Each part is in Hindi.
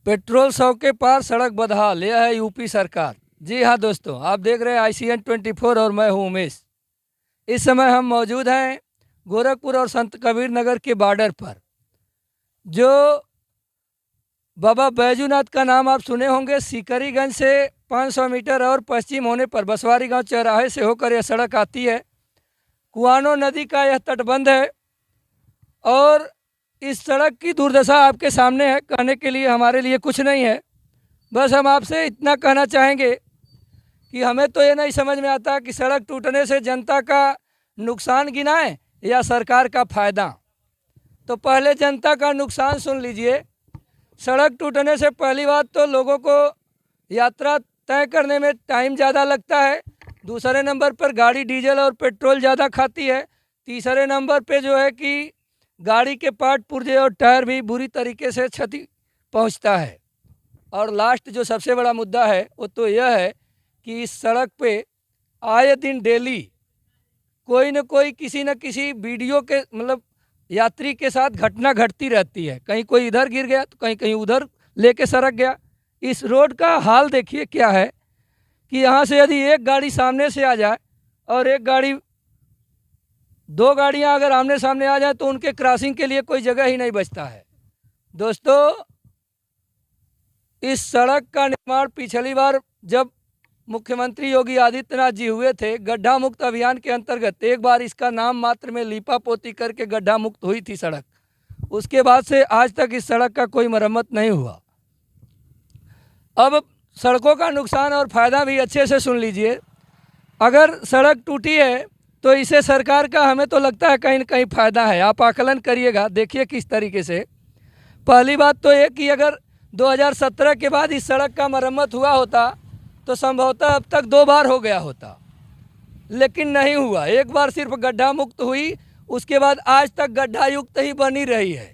पेट्रोल 100 के पार, सड़क बदहाल। यह है यूपी सरकार। जी हाँ दोस्तों, आप देख रहे हैं ICN 24 और मैं हूँ उमेश। इस समय हम मौजूद हैं गोरखपुर और संत कबीर नगर के बॉर्डर पर। जो बाबा बैजूनाथ का नाम आप सुने होंगे, सीकरीगंज से 500 मीटर और पश्चिम होने पर बसवारी गांव चौराहे से होकर यह सड़क आती है। कुआनो नदी का यह तटबंध है और इस सड़क की दुर्दशा आपके सामने है। कहने के लिए हमारे लिए कुछ नहीं है, बस हम आपसे इतना कहना चाहेंगे कि हमें तो ये नहीं समझ में आता कि सड़क टूटने से जनता का नुकसान गिनाएं या सरकार का फ़ायदा। तो पहले जनता का नुकसान सुन लीजिए। सड़क टूटने से पहली बात तो लोगों को यात्रा तय करने में टाइम ज़्यादा लगता है। दूसरे नंबर पर गाड़ी डीजल और पेट्रोल ज़्यादा खाती है। तीसरे नंबर पे जो है कि गाड़ी के पार्ट पुर्जे और टायर भी बुरी तरीके से क्षति पहुंचता है। और लास्ट जो सबसे बड़ा मुद्दा है वो तो यह है कि इस सड़क पे आए दिन डेली कोई न कोई किसी न किसी वीडियो के यात्री के साथ घटना घटती रहती है। कहीं कोई इधर गिर गया तो कहीं कहीं उधर लेके सरक गया। इस रोड का हाल देखिए क्या है कि यहाँ से यदि एक गाड़ी सामने से आ जाए और दो गाड़ियाँ अगर आमने सामने आ जाए तो उनके क्रॉसिंग के लिए कोई जगह ही नहीं बचता है। दोस्तों, इस सड़क का निर्माण पिछली बार जब मुख्यमंत्री योगी आदित्यनाथ जी हुए थे, गड्ढा मुक्त अभियान के अंतर्गत एक बार इसका नाम मात्र में लीपा पोती करके गड्ढा मुक्त हुई थी सड़क। उसके बाद से आज तक इस सड़क का कोई मरम्मत नहीं हुआ। अब सड़कों का नुकसान और फ़ायदा भी अच्छे से सुन लीजिए। अगर सड़क टूटी है तो इसे सरकार का हमें तो लगता है कहीं न कहीं फ़ायदा है। आप आकलन करिएगा, देखिए किस तरीके से। पहली बात तो ये कि अगर 2017 के बाद इस सड़क का मरम्मत हुआ होता तो संभवतः अब तक 2 बार हो गया होता, लेकिन नहीं हुआ। एक बार सिर्फ गड्ढा मुक्त हुई, उसके बाद आज तक गड्ढा युक्त ही बनी रही है।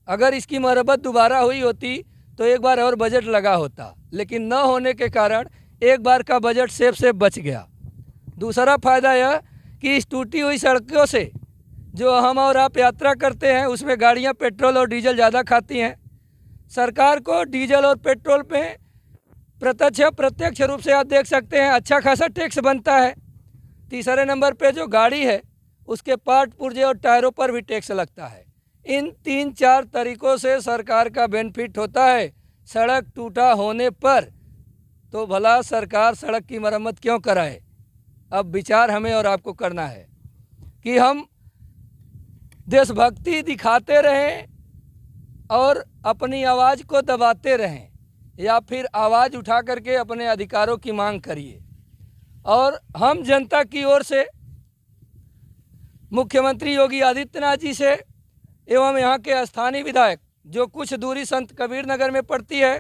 अगर इसकी मरम्मत दोबारा हुई होती तो एक बार और बजट लगा होता, लेकिन न होने के कारण एक बार का बजट सेफ बच गया। दूसरा फ़ायदा यह कि इस टूटी हुई सड़कों से जो हम और आप यात्रा करते हैं उसमें गाड़ियां पेट्रोल और डीजल ज़्यादा खाती हैं। सरकार को डीजल और पेट्रोल पे प्रत्यक्ष रूप से आप देख सकते हैं अच्छा खासा टैक्स बनता है। तीसरे नंबर पे जो गाड़ी है उसके पार्ट पुर्जे और टायरों पर भी टैक्स लगता है। इन 3-4 तरीक़ों से सरकार का बेनिफिट होता है। सड़क टूटा होने पर तो भला सरकार सड़क की मरम्मत क्यों कराए। अब विचार हमें और आपको करना है कि हम देशभक्ति दिखाते रहें और अपनी आवाज़ को दबाते रहें, या फिर आवाज़ उठा करके अपने अधिकारों की मांग करिए। और हम जनता की ओर से मुख्यमंत्री योगी आदित्यनाथ जी से एवं यहाँ के स्थानीय विधायक जो कुछ दूरी संत कबीर नगर में पड़ती है,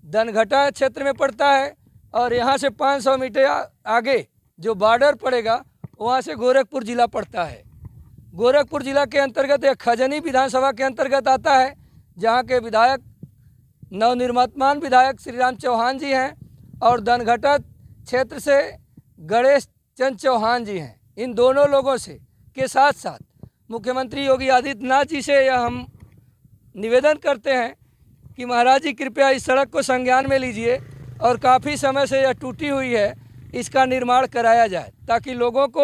दनघटा क्षेत्र में पड़ता है, और यहाँ से 500 मीटर आगे जो बॉर्डर पड़ेगा वहाँ से गोरखपुर ज़िला पड़ता है। गोरखपुर ज़िला के अंतर्गत एक खजनी विधानसभा के अंतर्गत आता है, जहाँ के विधायक नवनिर्माण विधायक श्री राम चौहान जी हैं और दनघटा क्षेत्र से गणेश चंद चौहान जी हैं। इन दोनों लोगों से के साथ साथ मुख्यमंत्री योगी आदित्यनाथ जी से यह हम निवेदन करते हैं कि महाराज जी कृपया इस सड़क को संज्ञान में लीजिए और काफ़ी समय से यह टूटी हुई है, इसका निर्माण कराया जाए ताकि लोगों को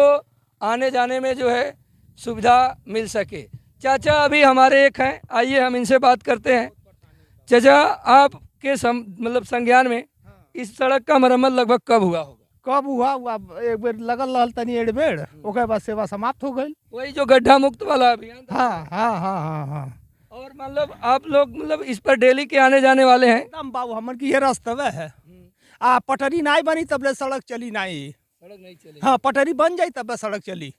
आने जाने में जो है सुविधा मिल सके। चाचा अभी हमारे एक हैं, आइए हम इनसे बात करते हैं। चाचा, आपके संज्ञान में इस सड़क का मरम्मत लगभग कब हुआ होगा? कब हुआ एक बेर लगल रहल तनी 1 बेर, ओकर बाद सेवा समाप्त हो गई। वही जो गड्ढा मुक्त वाला अभियान था। हाँ हाँ हाँ हाँ हाँ। और आप लोग इस पर डेली के आने जाने वाले हैं? एकदम बाबू, हमन की ये रास्ता है। पटरी नहीं बनी तब ले सड़क चली नहीं। सड़क नहीं चली। हाँ, पटरी बन जाई तब सड़क चली।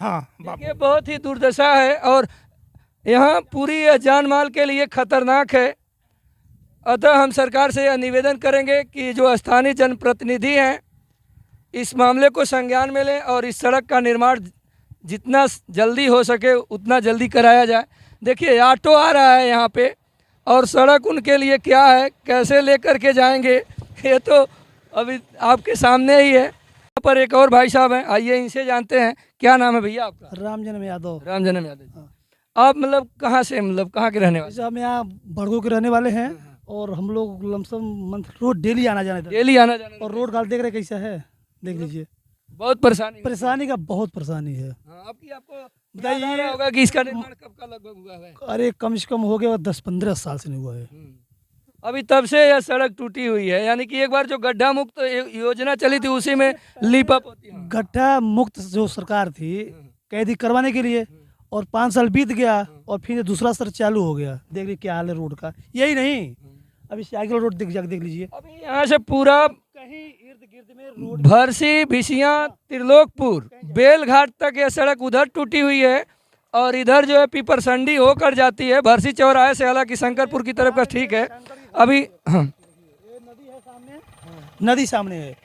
हाँ बाबू, ये बहुत ही दुर्दशा है और यहाँ पूरी जान माल के लिए खतरनाक है। अतः हम सरकार से यह निवेदन करेंगे कि जो स्थानीय जनप्रतिनिधि हैं इस मामले को संज्ञान में लें और इस सड़क का निर्माण जितना जल्दी हो सके उतना जल्दी कराया जाए। देखिए ऑटो आ रहा है यहाँ पे और सड़क उनके लिए क्या है, कैसे लेकर के जाएंगे, ये तो अभी आपके सामने ही है। यहाँ पर एक और भाई साहब हैं, आइए इनसे जानते हैं। क्या नाम है भैया आपका? रामजन्म यादव। रामजन्म यादव। आप कहाँ से कहाँ के रहने वाले? हम यहाँ बड़गो के रहने वाले हैं और हम लोग लमसम मंथ रोज डेली आना जाना इधर। डेली आना जाना और रोड का हाल देख रहे कैसा है, देख लीजिए। बहुत परेशानी होती है। परेशानी का बहुत परेशानी है। हाँ, आपकी आपको बताइए। याद आ रहा होगा कि इसका निर्माण कब का लगभग हुआ है। अरे कम से कम हो गया 10-15 साल से नहीं हुआ है। अभी तब से यह सड़क टूटी हुई है, यानी कि एक बार जो गड्ढा मुक्त योजना चली थी उसी में लीपा पोती। हाँ। गड्ढा मुक्त जो सरकार थी कैदी करवाने के लिए, और 5 साल बीत गया और फिर दूसरा सर चालू हो गया। देख लीजिए क्या हाल है रोड का। यही नहीं, अभी साइकिल रोड देख लीजिए। अभी यहाँ से पूरा कहीं इर्द गिर्द में रोड भरसी भिसिया त्रिलोकपुर बेलघाट तक ये सड़क उधर टूटी हुई है, और इधर जो है पीपरसंडी होकर जाती है भरसी चौराहे से, हालांकि शंकरपुर की तरफ का ठीक है। अभी हाँ, नदी है सामने, नदी सामने है।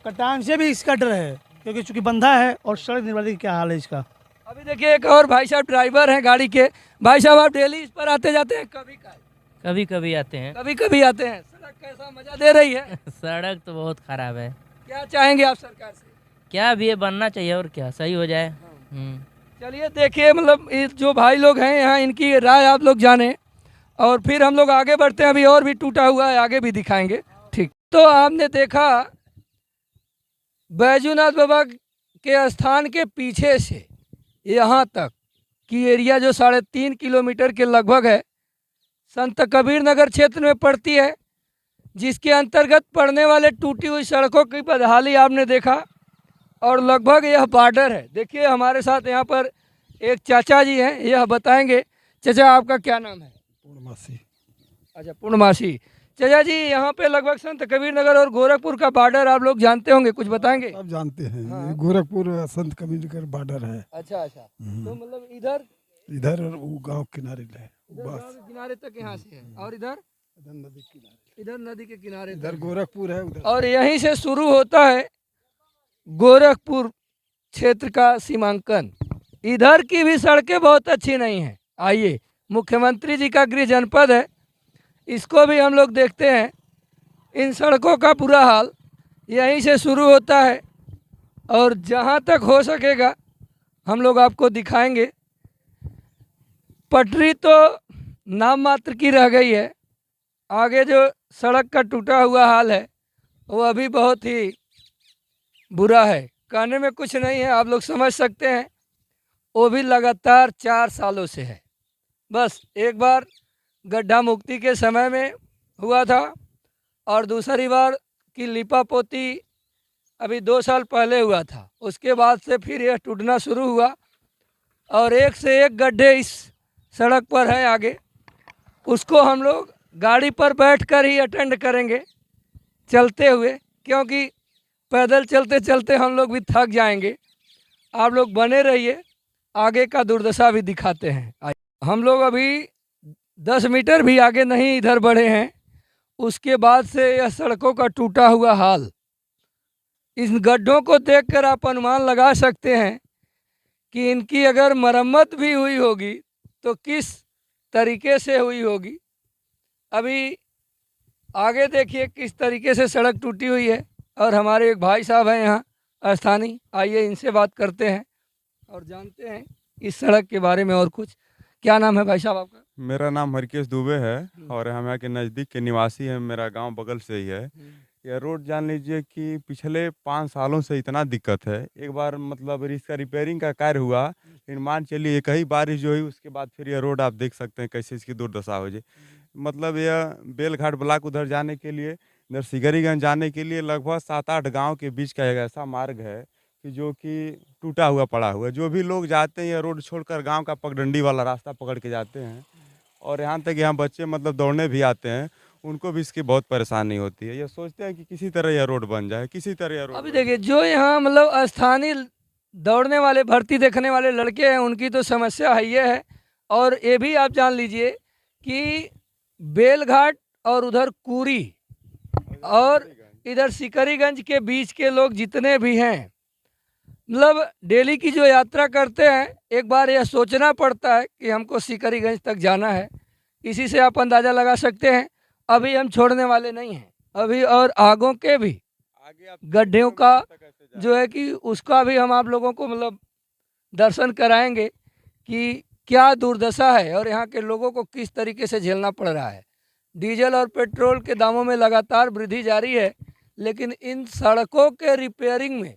कटान से भी इसका डर है क्योंकि चूंकि बंधा है, और सड़क निर्माण क्या हाल है इसका। अभी देखिए एक और भाई साहब ड्राइवर हैं गाड़ी के। भाई साहब आप डेली इस पर आते जाते हैं? कभी कभी आते हैं। कभी कभी आते हैं। सड़क कैसा मजा दे रही है? सड़क तो बहुत खराब है। क्या चाहेंगे आप सरकार से? क्या भी ये बनना चाहिए और क्या सही हो जाए। चलिए देखिए, मतलब ये जो भाई लोग हैं यहाँ, इनकी राय आप लोग जाने, और फिर हम लोग आगे बढ़ते हैं। अभी और भी टूटा हुआ है, आगे भी दिखाएंगे। ठीक, तो आपने देखा बैजूनाथ बाबा के स्थान के पीछे से यहाँ तक की एरिया जो 3.5 किलोमीटर के लगभग है, संत कबीर नगर क्षेत्र में पड़ती है, जिसके अंतर्गत पड़ने वाले टूटी हुई सड़कों की बदहाली आपने देखा। और लगभग यह बॉर्डर है। देखिए हमारे साथ यहाँ पर एक चाचा जी हैं, यह बताएंगे। चाचा आपका क्या नाम है? पूर्णमासी। अच्छा, पूर्णमासी। चाचा जी, यहाँ पे लगभग संत कबीर नगर और गोरखपुर का बॉर्डर आप लोग जानते होंगे, कुछ बताएंगे? सब जानते हैं। हाँ। ये गोरखपुर संत कबीर नगर बॉर्डर है। अच्छा अच्छा, तो मतलब इधर इधर और वो गांव किनारे है इधर बस। गाँव के किनारे तक यहाँ से है, और इधर इधर नदी किनारे, इधर नदी के किनारे इधर तक। गोरखपुर है उधर। और यहीं से शुरू होता है गोरखपुर क्षेत्र का सीमांकन। इधर की भी सड़कें बहुत अच्छी नहीं हैं। आइए, मुख्यमंत्री जी का गृह जनपद है, इसको भी हम लोग देखते हैं। इन सड़कों का बुरा हाल यहीं से शुरू होता है, और जहाँ तक हो सकेगा हम लोग आपको दिखाएंगे। पटरी तो नाम मात्र की रह गई है, आगे जो सड़क का टूटा हुआ हाल है वो अभी बहुत ही बुरा है, कहने में कुछ नहीं है, आप लोग समझ सकते हैं। वो भी लगातार 4 सालों से है। बस एक बार गड्ढा मुक्ति के समय में हुआ था, और दूसरी बार की लिपा पोती अभी 2 साल पहले हुआ था। उसके बाद से फिर यह टूटना शुरू हुआ, और एक से एक गड्ढे इस सड़क पर हैं आगे। उसको हम लोग गाड़ी पर बैठकर ही अटेंड करेंगे चलते हुए, क्योंकि पैदल चलते चलते हम लोग भी थक जाएंगे। आप लोग बने रहिए, आगे का दुर्दशा भी दिखाते हैं। हम लोग अभी 10 मीटर भी आगे नहीं इधर बढ़े हैं, उसके बाद से यह सड़कों का टूटा हुआ हाल, इन गड्ढों को देखकर आप अनुमान लगा सकते हैं कि इनकी अगर मरम्मत भी हुई होगी तो किस तरीके से हुई होगी। अभी आगे देखिए किस तरीके से सड़क टूटी हुई है, और हमारे एक भाई साहब हैं यहाँ स्थानीय, आइए इनसे बात करते हैं और जानते हैं इस सड़क के बारे में और कुछ। क्या नाम है भाई साहब आपका? मेरा नाम हरकेश दुबे है, और हम यहाँ के नज़दीक के निवासी हैं। मेरा गांव बगल से ही है। यह रोड जान लीजिए कि पिछले 5 सालों से इतना दिक्कत है। एक बार मतलब इसका रिपेयरिंग का कार्य हुआ, लेकिन मान चलिए एक ही बारिश जो हुई उसके बाद फिर यह रोड आप देख सकते हैं कैसे इसकी दुर्दशा हो जाए। मतलब यह बेलघाट ब्लॉक उधर जाने के लिए, इधर सिगरीगंज जाने के लिए लगभग 7-8 गाँव के बीच का एक ऐसा मार्ग है कि जो कि टूटा हुआ पड़ा हुआ है। जो भी लोग जाते हैं यह रोड छोड़कर गांव का पगडंडी वाला रास्ता पकड़ के जाते हैं, और यहाँ तक यहाँ बच्चे मतलब दौड़ने भी आते हैं, उनको भी इसकी बहुत परेशानी होती है। ये सोचते हैं कि किसी तरह यह रोड बन जाए, किसी तरह यह रोड। अभी देखिए जो यहाँ मतलब स्थानीय दौड़ने वाले, भर्ती देखने वाले लड़के हैं, उनकी तो समस्या है ये है। और ये भी आप जान लीजिए कि बेलघाट और उधर कुरी और इधर सिकरीगंज के बीच के लोग जितने भी हैं, मतलब डेली की जो यात्रा करते हैं, एक बार यह सोचना पड़ता है कि हमको सिकरीगंज तक जाना है। इसी से आप अंदाज़ा लगा सकते हैं अभी हम छोड़ने वाले नहीं हैं। अभी और आगों के भी गड्ढों का जो है कि उसका भी हम आप लोगों को मतलब दर्शन कराएंगे कि क्या दुर्दशा है और यहाँ के लोगों को किस तरीके से झेलना पड़ रहा है। डीजल और पेट्रोल के दामों में लगातार वृद्धि जारी है, लेकिन इन सड़कों के रिपेयरिंग में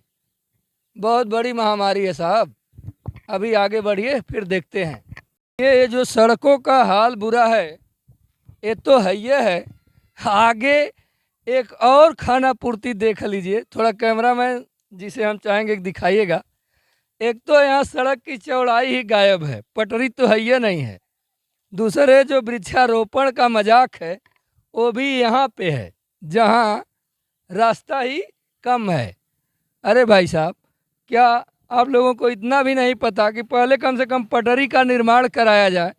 बहुत बड़ी महामारी है साहब। अभी आगे बढ़िए, फिर देखते हैं। ये जो सड़कों का हाल बुरा है, ये तो है ये है। आगे एक और खाना पूर्ति देख लीजिए, थोड़ा कैमरामैन जिसे हम चाहेंगे कि दिखाइएगा। एक तो यहाँ सड़क की चौड़ाई ही गायब है, पटरी तो है ये नहीं है। दूसरे जो वृक्षारोपण का मजाक है वो भी यहाँ पे है, जहाँ रास्ता ही कम है। अरे भाई साहब, क्या आप लोगों को इतना भी नहीं पता कि पहले कम से कम पटरी का निर्माण कराया जाए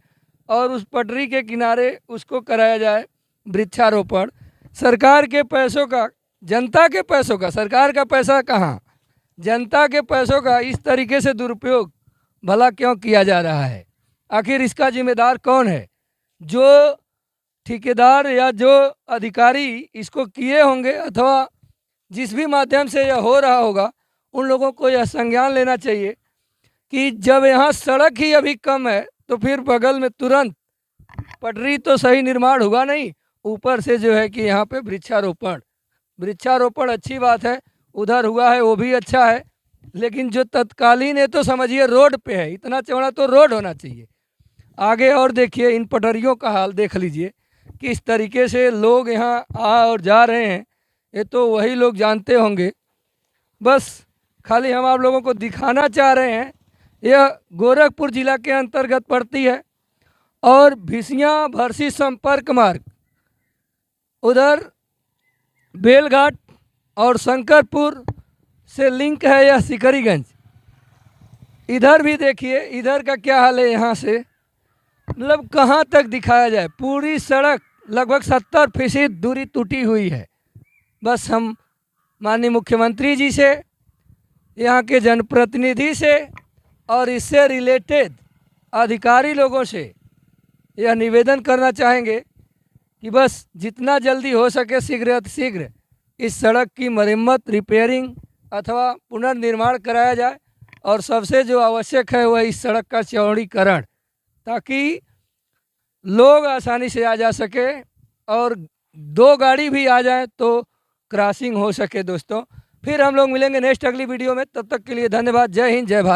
और उस पटरी के किनारे उसको कराया जाए वृक्षारोपण। सरकार के पैसों का, जनता के पैसों का, सरकार का पैसा कहाँ, जनता के पैसों का इस तरीके से दुरुपयोग भला क्यों किया जा रहा है? आखिर इसका जिम्मेदार कौन है? जो ठेकेदार या जो अधिकारी इसको किए होंगे अथवा जिस भी माध्यम से यह हो रहा होगा, उन लोगों को यह संज्ञान लेना चाहिए कि जब यहाँ सड़क ही अभी कम है तो फिर बगल में तुरंत पटरी तो सही निर्माण होगा नहीं, ऊपर से जो है कि यहाँ पे वृक्षारोपण अच्छी बात है, उधर हुआ है वो भी अच्छा है, लेकिन जो तत्कालीन है तो समझिए रोड पे है, इतना चौड़ा तो रोड होना चाहिए। आगे और देखिए, इन पटरियों का हाल देख लीजिए किस तरीके से लोग यहाँ आ और जा रहे हैं, ये तो वही लोग जानते होंगे। बस खाली हम आप लोगों को दिखाना चाह रहे हैं। यह गोरखपुर जिला के अंतर्गत पड़ती है और भिसियाँ भरसी संपर्क मार्ग उधर बेलघाट और शंकरपुर से लिंक है यह सिकरीगंज। इधर भी देखिए, इधर का क्या हाल है। यहाँ से मतलब कहाँ तक दिखाया जाए, पूरी सड़क लगभग 70% दूरी टूटी हुई है। बस हम माननीय मुख्यमंत्री जी से, यहाँ के जनप्रतिनिधि से और इससे रिलेटेड अधिकारी लोगों से यह निवेदन करना चाहेंगे कि बस जितना जल्दी हो सके शीघ्र अतिशीघ्र इस सड़क की मरम्मत, रिपेयरिंग अथवा पुनर्निर्माण कराया जाए। और सबसे जो आवश्यक है वह इस सड़क का चौड़ीकरण, ताकि लोग आसानी से आ जा सके और 2 गाड़ी भी आ जाए तो क्रॉसिंग हो सके। दोस्तों, फिर हम लोग मिलेंगे नेक्स्ट अगली वीडियो में, तब तक के लिए धन्यवाद। जय हिंद, जय भारत।